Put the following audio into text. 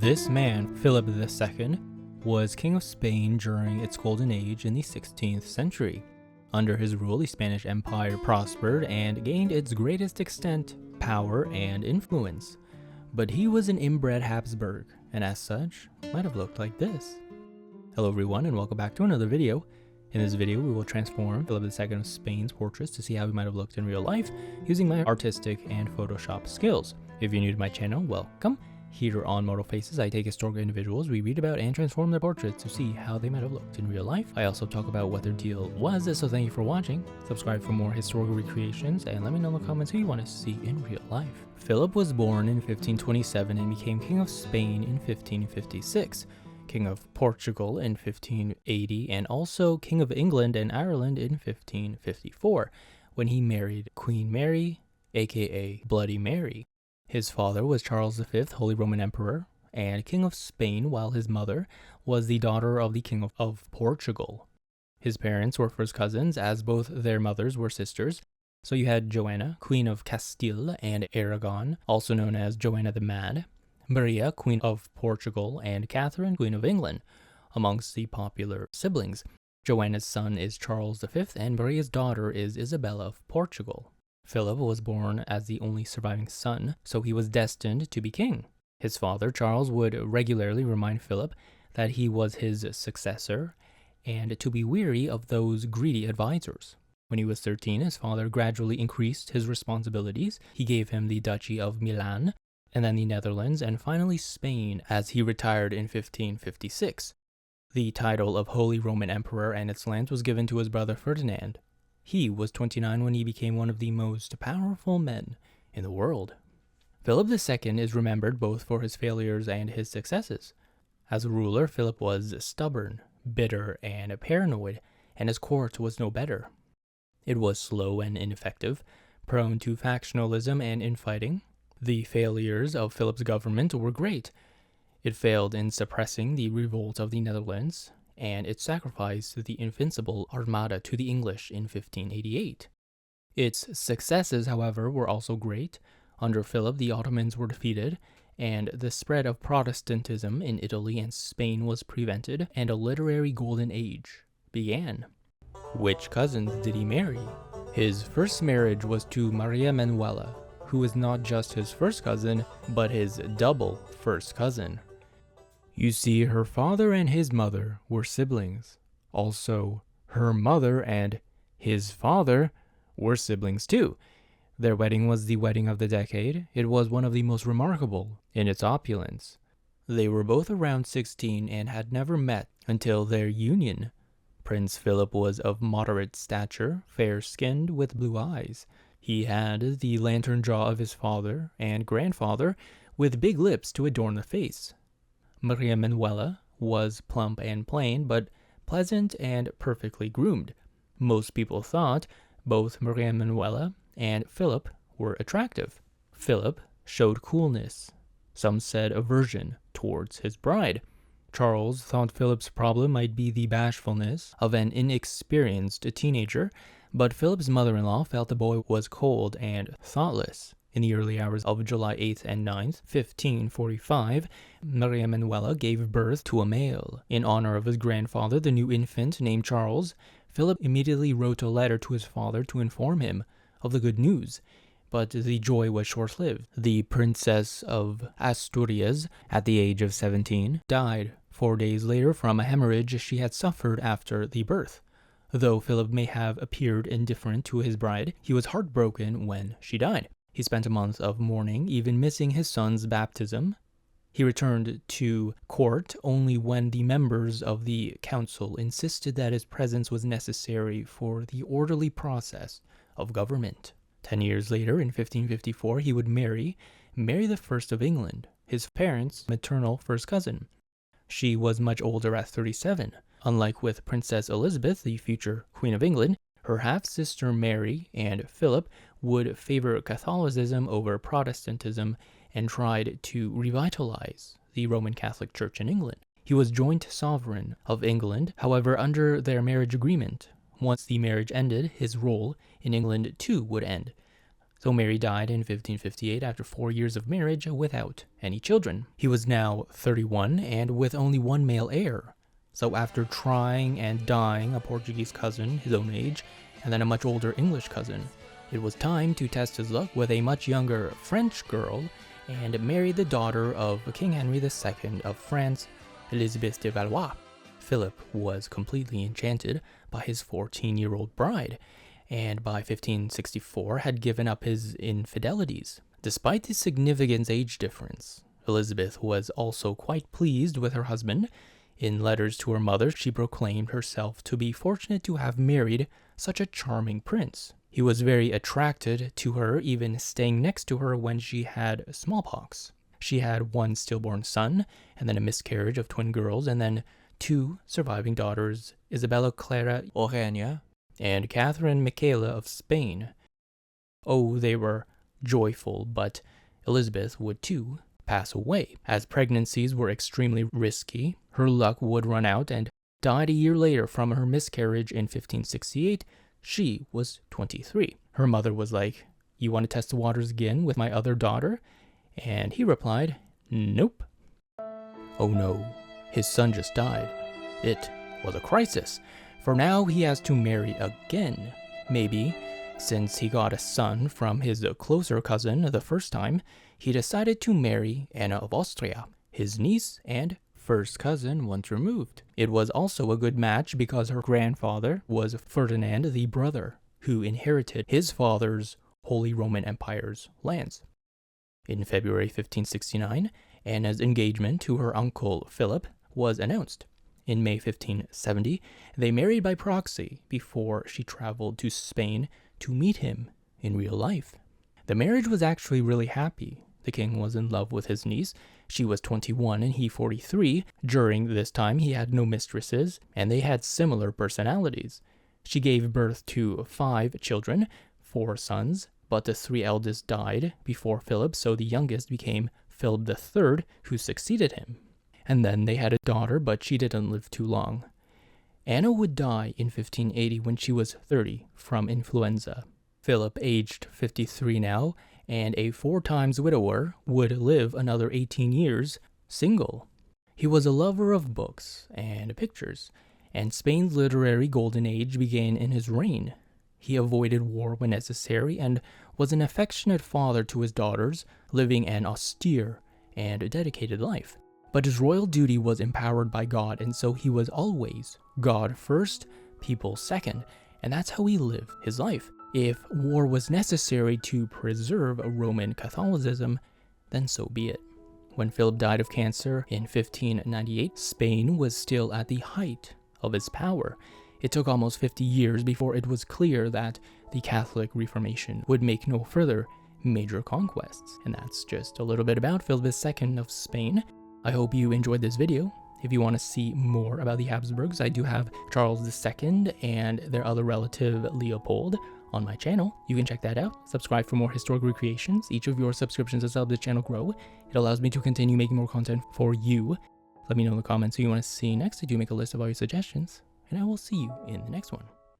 This man, Philip II, was king of Spain during its golden age in the 16th century. Under his rule, the Spanish Empire prospered and gained its greatest extent, power, and influence. But he was an inbred Habsburg, and as such, might have looked like this. Hello everyone, and welcome back to another video. In this video, we will transform Philip II of Spain's portraits to see how he might have looked in real life using my artistic and Photoshop skills. If you're new to my channel, welcome. Here on Model Faces, I take historical individuals we read about and transform their portraits to see how they might have looked in real life. I also talk about what their deal was, so thank you for watching. Subscribe for more historical recreations, and let me know in the comments who you want to see in real life. Philip was born in 1527 and became King of Spain in 1556, King of Portugal in 1580, and also King of England and Ireland in 1554, when he married Queen Mary, aka Bloody Mary. His father was Charles V, Holy Roman Emperor, and King of Spain, while his mother was the daughter of the King of Portugal. His parents were first cousins, as both their mothers were sisters. So you had Joanna, Queen of Castile and Aragon, also known as Joanna the Mad, Maria, Queen of Portugal, and Catherine, Queen of England, amongst the popular siblings. Joanna's son is Charles V, and Maria's daughter is Isabella of Portugal. Philip was born as the only surviving son, so he was destined to be king. His father, Charles, would regularly remind Philip that he was his successor and to be wary of those greedy advisors. When he was 13, his father gradually increased his responsibilities. He gave him the Duchy of Milan, and then the Netherlands, and finally Spain, as he retired in 1556. The title of Holy Roman Emperor and its lands was given to his brother Ferdinand. He was 29 when he became one of the most powerful men in the world. Philip II is remembered both for his failures and his successes. As a ruler, Philip was stubborn, bitter, and paranoid, and his court was no better. It was slow and ineffective, prone to factionalism and infighting. The failures of Philip's government were great. It failed in suppressing the revolt of the Netherlands, and it sacrificed the invincible Armada to the English in 1588. Its successes, however, were also great. Under Philip, the Ottomans were defeated, and the spread of Protestantism in Italy and Spain was prevented, and a literary golden age began. Which cousins did he marry? His first marriage was to Maria Manuela, who was not just his first cousin, but his double first cousin. You see, her father and his mother were siblings. Also, her mother and his father were siblings too. Their wedding was the wedding of the decade. It was one of the most remarkable in its opulence. They were both around 16 and had never met until their union. Prince Philip was of moderate stature, fair-skinned, with blue eyes. He had the lantern jaw of his father and grandfather, with big lips to adorn the face. Maria Manuela was plump and plain, but pleasant and perfectly groomed. Most people thought both Maria Manuela and Philip were attractive. Philip showed coolness. Some said aversion towards his bride. Charles thought Philip's problem might be the bashfulness of an inexperienced teenager, but Philip's mother-in-law felt the boy was cold and thoughtless. In the early hours of July 8th and 9th, 1545, Maria Manuela gave birth to a male. In honor of his grandfather, the new infant named Charles, Philip immediately wrote a letter to his father to inform him of the good news. But the joy was short-lived. The Princess of Asturias, at the age of 17, died 4 days later from a hemorrhage she had suffered after the birth. Though Philip may have appeared indifferent to his bride, he was heartbroken when she died. He spent a month of mourning, even missing his son's baptism. He returned to court only when the members of the council insisted that his presence was necessary for the orderly process of government. 10 years later, in 1554, he would marry Mary I of England, his parents' maternal first cousin. She was much older at 37. Unlike with Princess Elisabeth, the future Queen of England, her half-sister Mary and Philip would favor Catholicism over Protestantism and tried to revitalize the Roman Catholic Church in England. He was joint sovereign of England, however, under their marriage agreement. Once the marriage ended, his role in England too would end. So Mary died in 1558 after 4 years of marriage without any children. He was now 31 and with only one male heir. So after trying and dying a Portuguese cousin his own age, and then a much older English cousin, it was time to test his luck with a much younger French girl and marry the daughter of King Henry II of France, Elisabeth de Valois. Philip was completely enchanted by his 14-year-old bride, and by 1564 had given up his infidelities. Despite the significant age difference, Elizabeth was also quite pleased with her husband. In letters to her mother, she proclaimed herself to be fortunate to have married such a charming prince. He was very attracted to her, even staying next to her when she had smallpox. She had one stillborn son, and then a miscarriage of twin girls, and then 2 surviving daughters, Isabella Clara Eugenia and Catherine Michaela of Spain. Oh, they were joyful, but Elizabeth would too pass away. As pregnancies were extremely risky, her luck would run out and died a year later from her miscarriage in 1568. She was 23. Her mother was like, "You want to test the waters again with my other daughter?" And he replied, "Nope." Oh no, his son just died. It was a crisis, for now he has to marry again. Maybe, since he got a son from his closer cousin the first time, he decided to marry Anna of Austria, his niece and first cousin once removed. It was also a good match because her grandfather was Ferdinand the brother, who inherited his father's Holy Roman Empire's lands. In February 1569, Anna's engagement to her uncle Philip was announced. In May 1570, they married by proxy before she traveled to Spain to meet him in real life. The marriage was actually really happy. The king was in love with his niece. She was 21 and he 43. During this time, he had no mistresses, and they had similar personalities. She gave birth to 5 children, 4 sons, but the 3 eldest died before Philip, so the youngest became Philip III, who succeeded him. And then they had a daughter, but she didn't live too long. Anna would die in 1580 when she was 30 from influenza. Philip, aged 53 now, and a 4 times widower, would live another 18 years single. He was a lover of books and pictures, and Spain's literary golden age began in his reign. He avoided war when necessary and was an affectionate father to his daughters, living an austere and dedicated life. But his royal duty was empowered by God, and so he was always God first, people second, and that's how he lived his life. If war was necessary to preserve Roman Catholicism, then so be it. When Philip died of cancer in 1598, Spain was still at the height of its power. It took almost 50 years before it was clear that the Catholic Reformation would make no further major conquests. And that's just a little bit about Philip II of Spain. I hope you enjoyed this video. If you want to see more about the Habsburgs, I do have Charles II and their other relative Leopold on my channel. You can check that out. Subscribe for more historical recreations. Each of your subscriptions has helped the channel grow. It allows me to continue making more content for you. Let me know in the comments who you want to see next. I do make a list of all your suggestions, and I will see you in the next one.